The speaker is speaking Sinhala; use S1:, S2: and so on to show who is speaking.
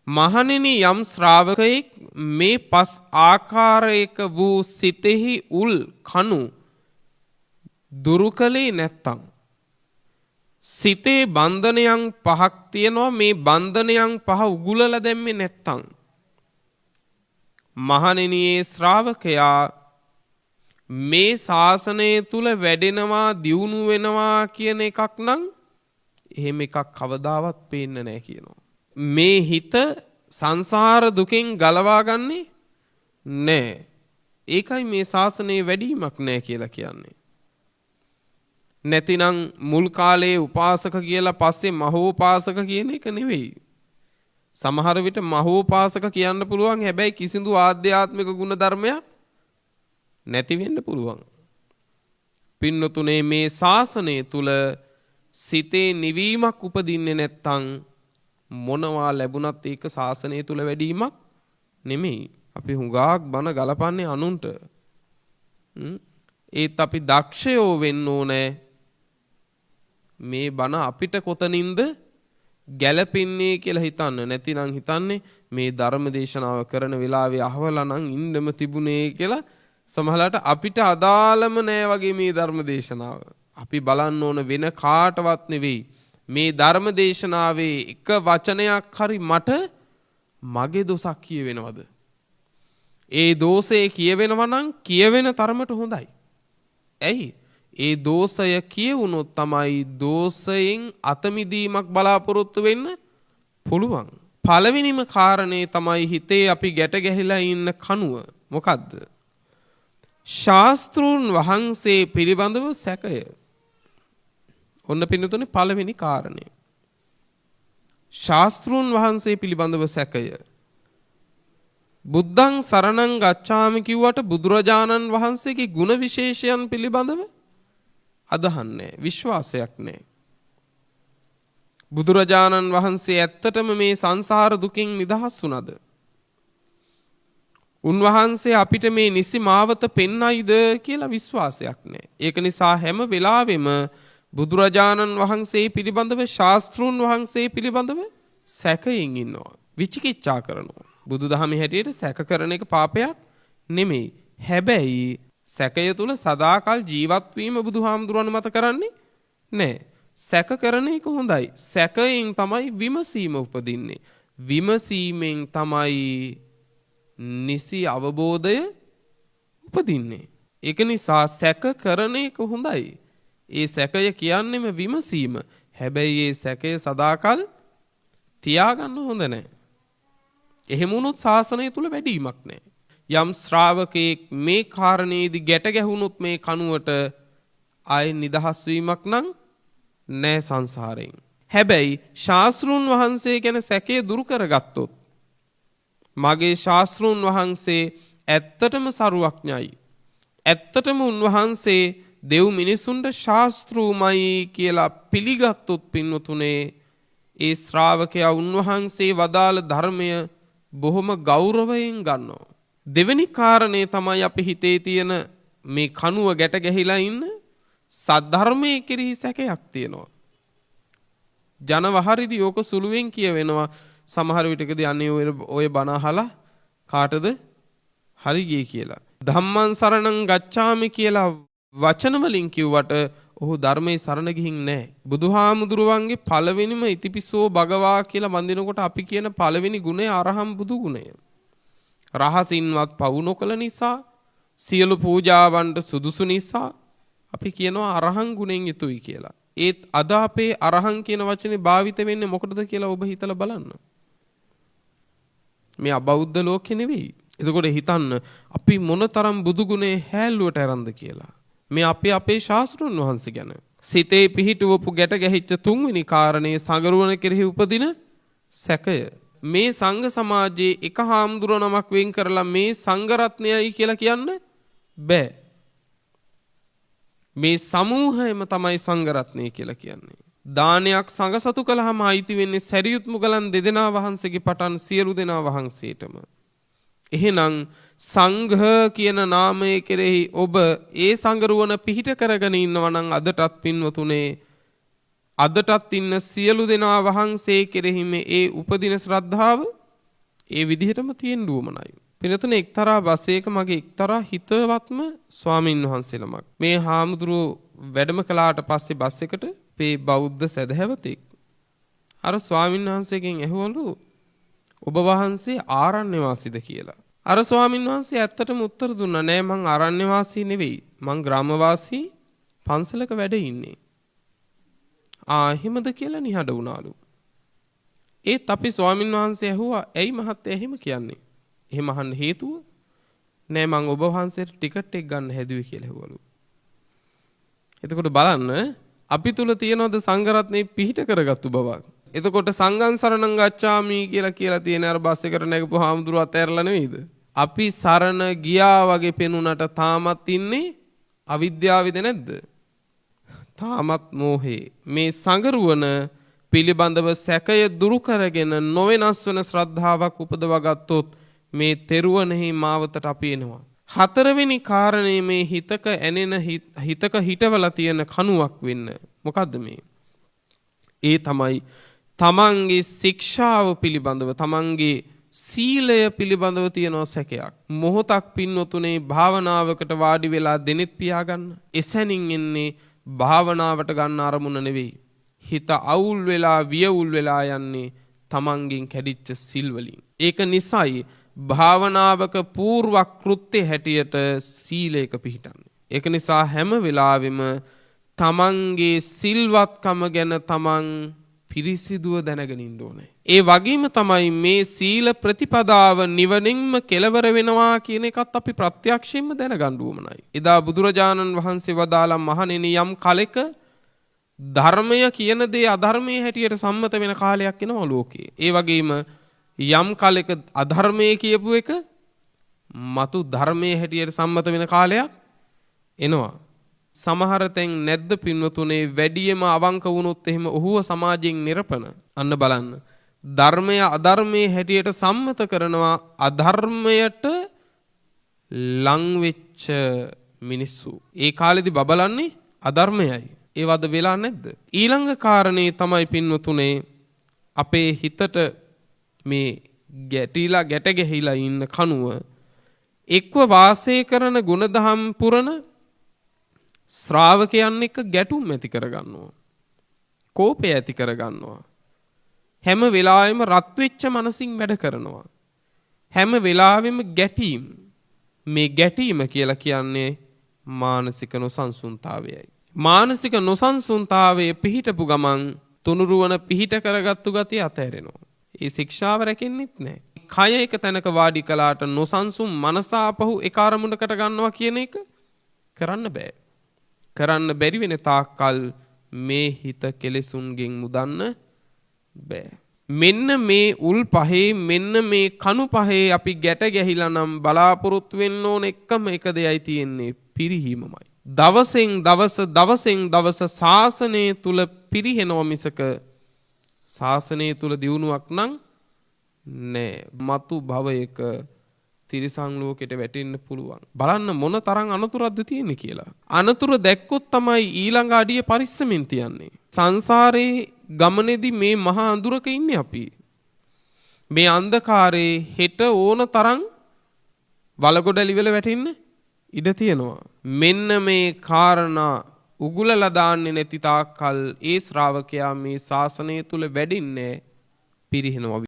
S1: මහණෙනි යම් ශ්‍රාවකයෙක් මේ පස් ආකාරයක වූ සිතෙහි උල් කණු දුරු කළේ නැත්තම් සිතේ බන්ධනයන් පහක් තියෙනවා මේ බන්ධනයන් පහ උගුලලා දැම්මේ නැත්තම් මහණෙනි ශ්‍රාවකයා මේ ශාසනය තුල වැඩෙනවා දියුණු වෙනවා කියන එකක් නම් එහෙම එකක් කවදාවත් පේන්න නැහැ කියනවා. මේ හිත සංසාර දුකෙන් ගලවා ගන්නේ නැහැ. ඒකයි මේ ශාසනයේ වැඩිමක් නැහැ කියලා කියන්නේ. නැතිනම් මුල් කාලයේ උපාසක කියලා පස්සේ මහෝපාසක කියන එක නෙවෙයි. සමහර විට මහෝපාසක කියන්න පුළුවන් හැබැයි කිසිදු ආධ්‍යාත්මික ගුණ ධර්මයක් නැති වෙන්න පුළුවන්. පින්නතුනේ මේ ශාසනය තුල සිතේ නිවීමක් උපදින්නේ නැත්තම් මොනවා ලැබුණත් ඒක ශාසනය තුල වැඩිමක් නෙමෙයි. අපි හුඟක් බන ගලපන්නේ අනුන්ට. ඒත් අපි දක්ෂයෝ වෙන්න ඕනේ. මේ බන අපිට කොතනින්ද ගැලපෙන්නේ කියලා හිතන්න. නැතිනම් හිතන්නේ මේ ධර්ම දේශනාව කරන වෙලාවේ අහවලා නම් ඉන්නම තිබුණේ කියලා. සමහරවිට අපිට අදාළම නෑ වගේ මේ ධර්ම දේශනාව. අපි බලන්න ඕන වෙන කාටවත් නෙවෙයි. මේ ධර්ම දේශනාවේ එක වචනයක් හරි මට මගේ දොසක් කියවෙනවද? ඒ දෝෂය කියවෙනවා නම් කියවෙන තරමට හොඳයි. ඇයි? ඒ දෝෂය කියවුනොත් තමයි දෝෂයෙන් අතමිදීමක් බලාපොරොත්තු වෙන්න පුළුවන්. පළවෙනිම කාරණේ තමයි හිතේ අපි ගැට ගැහිලා ඉන්න කණුව. මොකද්ද? ශාස්ත්‍රූන් වහන්සේ පිළිබඳව සැකය. ඔන්න පින්නතුනේ පළවෙනි කාරණේ. ශාස්ත්‍රූන් වහන්සේ පිළිබඳව සැකය. බුද්ධං සරණං ගච්ඡාමි කිව්වට බුදුරජාණන් වහන්සේගේ ගුණ විශේෂයන් පිළිබඳව අදහන්නේ විශ්වාසයක් නැහැ. බුදුරජාණන් වහන්සේ ඇත්තටම මේ සංසාර දුකින් නිදහස් වුණාද? උන්වහන්සේ අපිට මේ නිසි මාවත පෙන්වයිද කියලා විශ්වාසයක් නැහැ. ඒක නිසා හැම වෙලාවෙම බුදුරජාණන් වහන්සේ පිළිබඳව ශාස්ත්‍රූන් වහන්සේ පිළිබඳව සැකයෙන් ඉන්නවා. විචිකිච්ඡා කරනවා. බුදුදහමේ හැටියට සැක කරන එක පාපයක් නෙමෙයි. හැබැයි සැකය තුල සදාකල් ජීවත් වීම බුදුහාමුදුරන් මත කරන්නේ නැහැ. සැක කරන එක හොඳයි. සැකයෙන් තමයි විමසීම උපදින්නේ. විමසීමෙන් තමයි නිසි අවබෝධය උපදින්නේ. ඒක නිසා සැක කරන එක හොඳයි. ඒ සැකය කියන්නේම විමසීම. හැබැයි ඒ සැකය සදාකල් තියාගන්න හොඳ නැහැ. එහෙම වුණොත් ශාසනය තුල වැඩිමක් නැහැ. යම් ශ්‍රාවකෙක් මේ කාරණේදී ගැට ගැහුනොත් මේ කනුවට ආය නිදහස් වීමක් නම් නැහැ සංසාරයෙන්. හැබැයි ශාස්ත්‍රූන් වහන්සේ ගැන සැකේ දුරු කරගත්තොත් මගේ ශාස්ත්‍රූන් වහන්සේ ඇත්තටම සරුවඥයි. ඇත්තටම උන්වහන්සේ දෙව් මිනිසුන්ට ශාස්ත්‍රූමයි කියලා පිළිගත්තොත් පින්වතුනේ ඒ ශ්‍රාවකයා උන්වහන්සේ වදාළ ධර්මය බොහොම ගෞරවයෙන් ගන්නවා. දෙවෙනි කාරණේ තමයි අපි හිතේ තියෙන මේ කනුව ගැට ගැහිලා ඉන්න සද්ධර්මයේ කෙරෙහි සැකයක් තියෙනවා. ජනවහරිදී ඕක සුළුවෙන් කියවෙනවා. සමහර විටකදී අනේ ඔය බණ අහලා කාටද හරි ගියේ කියලා. ධම්මං සරණං ගච්ඡාමි කියලා වචන වලින් කිව්වට ඔහු ධර්මයේ සරණ ගිහින් නැහැ. බුදුහාමුදුරුවන්ගේ පළවෙනිම ඉතිපිසෝ භගවා කියලා වඳිනකොට අපි කියන පළවෙනි ගුණය අරහම් බුදු ගුණය. රහසින්වත් පවු නොකළ නිසා සියලු පූජාවන්ට සුදුසු නිසා අපි කියනවා අරහං ගුණෙන් යුතුයි කියලා. ඒත් අද අපේ අරහං කියන වචනේ භාවිත වෙන්නේ මොකටද කියලා ඔබ හිතලා බලන්න. මේ අබෞද්ධ ලෝකෙ නෙවෙයි. එතකොට හිතන්න අපි මොනතරම් බුදු ගුණේ හැල්ලුවට අරන්ද කියලා. මේ අපේ ශාස්ත්‍රඥ වහන්සේ ගැන සිතේ පිහිටුවපු ගැට ගැහිච්ච තුන්වෙනි කාරණේ සංගරුවන කෙරෙහි උපදින සැකය. මේ සංඝ සමාජයේ එක හාමුදුරුවනමක් වෙන් කරලා මේ සංඝ රත්නයයි කියලා කියන්න බෑ. මේ සමූහයම තමයි සංඝ රත්නය කියලා කියන්නේ. දානයක් සංඝ සතු කළාම අයිති වෙන්නේ සරියුත් මුගලන් දෙදෙනා වහන්සේගේ පටන් සියලු දෙනා වහන්සේටම. එහෙනම් සංඝ කියන නාමය කෙරෙහි ඔබ ඒ සංගරුවන පිහිට කරගෙන ඉන්නවා නම් අදටත් පින්වතුනේ අදටත් ඉන්න සියලු දෙනා වහන්සේ කෙරෙහිම ඒ උපදින ශ්‍රද්ධාව ඒ විදිහටම තියෙන්න උවමනයි. පිනතුනේ එක්තරා බසයක මගේ එක්තරා හිතවත්ම ස්වාමින් වහන්සේ නමක්. මේ හාමුදුරුව වැඩම කළාට පස්සේ බස් එකට මේ බෞද්ධ සදහැවතෙක්. අර ස්වාමින් වහන්සේගෙන් ඇහුවලු ඔබ වහන්සේ ආරණ්‍ය වාසීද කියලා. අර ස්වාමින් වහන්සේ ඇත්තටම උත්තර දුන්නා නෑ මං ආරණ්‍ය වාසී නෙවෙයි. මං ග්‍රාම වාසී පන්සලක වැඩ ඉන්නේ. එහෙමද කියලා නිහඬ වුණාලු. ඒත් අපි ස්වාමින් වහන්සේ ඇහුවා ඇයි මහත්තයා එහෙම කියන්නේ? එහෙම අහන්න හේතුව? නෑ මං ඔබ වහන්සේට ටිකට් එක ගන්න හැදුවේ කියලා ඇහුවලු. එතකොට බලන්න අපි තුල තියනවද සංඝරත්නේ පිහිට කරගත්තු බවක්. එතකොට සංඝං සරණං ගච්ඡාමි කියලා තියෙන අර බස් එකට නැගපු හාමුදුරුවෝ අතෑරලා නෙවෙයිද? අපි සරණ ගියා වගේ පෙනුනට තාමත් ඉන්නේ අවිද්‍යාවේද නැද්ද? තාමත් මෝහේ. මේ සංගරුවන පිළිබඳව සැකය දුරු කරගෙන නොවෙනස් වන ශ්‍රද්ධාවක් උපදවා ගත්තොත් මේ තෙරුවනෙහි මාවතට අපි එනවා. හතරවෙනි කාරණේ මේ හිතක ඇනෙන හිතක හිටවලා තියෙන කණුවක් වෙන්න. මොකද්ද මේ? ඒ තමයි තමන්ගේ ශික්ෂාව පිළිබඳව තමන්ගේ සීලය පිළිබඳව තියෙන සැකයක්. මොහොතක් පින්වතුනේ භාවනාවකට වාඩි වෙලා දෙනෙත් පියාගන්න. එසැනින් එන්නේ භාවනාවට ගන්න අරමුණ නෙවෙයි. හිත අවුල් වෙලා වියවුල් වෙලා යන්නේ තමන්ගෙන් කැඩිච්ච සිල් වලින්. ඒක නිසායි භාවනාවක పూర్ව කෘත්‍ය හැටියට සීලයක පිහිටන්නේ. ඒක නිසා හැම වෙලාවෙම තමන්ගේ සිල්වත්කම ගැන තමන් පිරිසිදුව දැනගෙන ඉන්න ඕනේ. ඒ වගේම තමයි මේ සීල ප්‍රතිපදාව නිවනින්ම කෙලවර වෙනවා කියන එකත් අපි ප්‍රත්‍යක්ෂයෙන්ම දැනගන්න ඕමනයි. එදා බුදුරජාණන් වහන්සේ වදාළා මහණෙනි යම් කලෙක ධර්මය කියන දේ අධර්මයේ හැටියට සම්මත වෙන කාලයක් එනවා ලෝකේ. ඒ වගේම යම් කලෙක අධර්මයේ කියපු එක මතු ධර්මයේ හැටියට සම්මත වෙන කාලයක් එනවා. සමහර තැන් නැද්ද පින්වතුනේ වැඩියම අවංක වුණොත් එහෙම ඔහුව සමාජයෙන් නිරපන. අන්න බලන්න. ධර්මය අධර්මයේ හැටියට සම්මත කරනවා අධර්මයට ලං වෙච්ච මිනිස්සු. ඒ කාලෙදි බබලන්නේ අධර්මයයි. ඒ වද වෙලා නැද්ද? ඊළඟ කාරණේ තමයි පින්වතුනේ අපේ හිතට මේ ගැටිලා ගැට ගැහිලා ඉන්න කනුව එක්ව වාසය කරන ගුණධම් පුරන ශ්‍රාවකයන් එක්ක ගැටුම් ඇති කරගන්නවා. කෝපය ඇති කරගන්නවා. හැම වෙලාවෙම රත් වෙච්ච මනසින් වැඩ කරනවා. හැම වෙලාවෙම ගැටීම්. මේ ගැටීම කියලා කියන්නේ මානසික නොසන්සුන්තාවයයි. මානසික නොසන්සුන්තාවයේ පිහිටපු ගමන් තුනුරුවන පිහිට කරගත්තු ගතිය අතහැරෙනවා. ඒ ශික්ෂාව රැකෙන්නෙත් නැහැ. කය එක තැනක වාඩි කළාට නොසන්සුන් මනස ආපහු එක අරමුණකට ගන්නවා කියන එක කරන්න බෑ. කරන්න බැරි වෙන තාක්කල් මේ හිත කෙලෙසුන්ගෙන් මුදන්න බෑ. මෙන්න මේ උල් පහේ මෙන්න මේ කණු පහේ අපි ගැට ගැහිලා නම් බලාපොරොත්තු වෙන්න ඕන එකම එක දෙයයි තියෙන්නේ පිරිහීමමයි. දවසෙන් දවස ශාසනය තුල පිරිහෙනවා මිසක ශාසනය තුල දියුණුවක් නම් නෑ. මතු භවයක තිරිසන් ලෝකෙට වැටෙන්න පුළුවන්. බලන්න මොන තරම් අනතුරක්ද තියෙන්නේ කියලා. අනතුර දැක්කොත් තමයි ඊළඟ අඩිය පරිස්සමෙන් තියන්නේ. සංසාරේ ගමනේදී මේ මහා අඳුරක ඉන්නේ අපි. මේ අන්ධකාරේ හෙට ඕන තරම් වලගොඩලි වල වැටෙන්න ඉඩ තියෙනවා. මෙන්න මේ කාරණා උගුලලා දාන්නේ නැති තාක්කල් ඒ ශ්‍රාවකයා මේ ශාසනය තුල වැඩින්නේ පිරිහෙනවා.